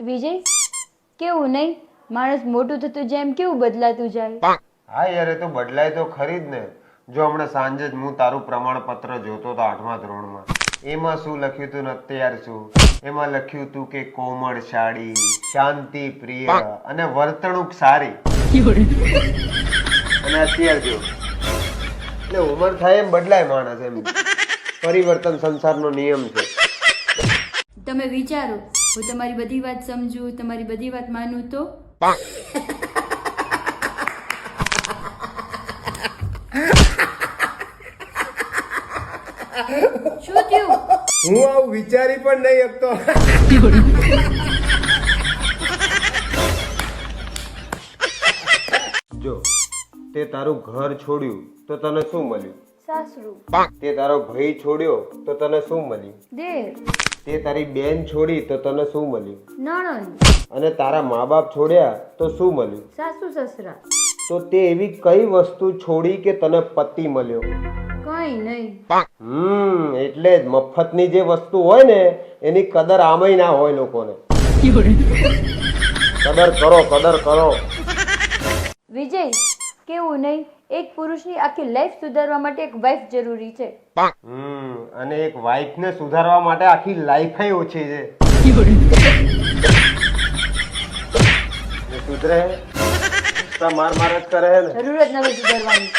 વિજય, કેવું નહીં? માણસ મોટું થતું જાય એમ કેવું બદલાતું જાય? હા યાર, એ તો બદલાય તો ખરી જ ને. જો હમણાં સાંજે જ હું તારું પ્રમાણપત્ર જોતો હતો 8મા ધોરણમાં. એમાં શું લખ્યું તું ને અત્યાર શું? એમાં લખ્યું તું કે કોમળશાળી, શાંતિ પ્રિય અને વર્તણૂક સારી. અને અત્યાર જો એટલે ઉંમર થાય એમ બદલાય માણસ, એમ પરિવર્તન સંસારનો નિયમ છે. તમે વિચારો, હું તમારી બધી વાત સમજુ, તમારી બધી વાત માનું તો શું થયું? હું આવું વિચારી પણ નહીં શકતો. જો તે તારું ઘર છોડ્યું તો તને શું મળ્યું? સાસરું. તે તારો ભાઈ છોડ્યો તો તને શું મળ્યું? દેર. તે તારી બેન છોડી તો તને શું મળ્યું? નણંદ. અને તારા મા બાપ છોડ્યા તો શું મળ્યું? સાસુ સસરા. તો તે એવી કઈ વસ્તુ છોડી કે તને પતિ મળ્યો? કઈ નહીં. એટલે જ મફતની જે વસ્તુ હોય ને એની કદર આમય ના હોય લોકોને. કદર કરો, કદર કરો. વિજય, કેવું નહીં? એક પુરુષની આખી લાઈફ સુધારવા માટે એક વાઈફ જરૂરી છે. અને એક વાઈફ ને સુધારવા માટે આખી લાઈફ ઓછી છે. સુધરે માર માર જ કરે ને. જરૂર જ નથી સુધારવાની.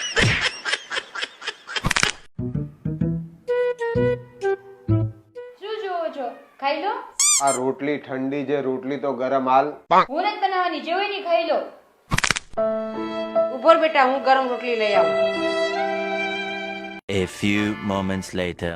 શું જોવો છો? ખાઈ લો. આ રોટલી ઠંડી છે, રોટલી તો ગરમ હાલ. હું નથી બનાવવાની, જે હોય ને ખાઈ લો. ઉભો બેટા, હું ગરમ રોટલી લઈ આવું. A few moments later.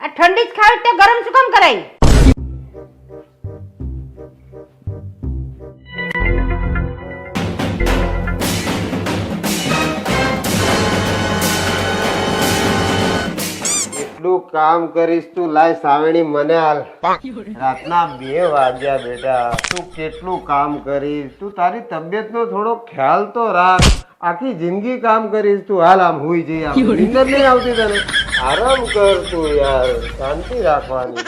આ ઠંડી જ ખાવી તો ગરમ શું કામ કરાય? એટલું કામ કરીશ તું, લાય સાવણી મને હાલ. રાતના 2 વાગ્યા બેટા, તું કેટલું કામ કરીશ? તું તારી તબિયતનો થોડો ખ્યાલ તો રાખ. આખી જિંદગી કામ કરીશ તું, હાલ આમ હુઈ જઈ. નીંદર નહીં આવતી તને? આરામ કર તું યાર, શાંતિ રાખવાની.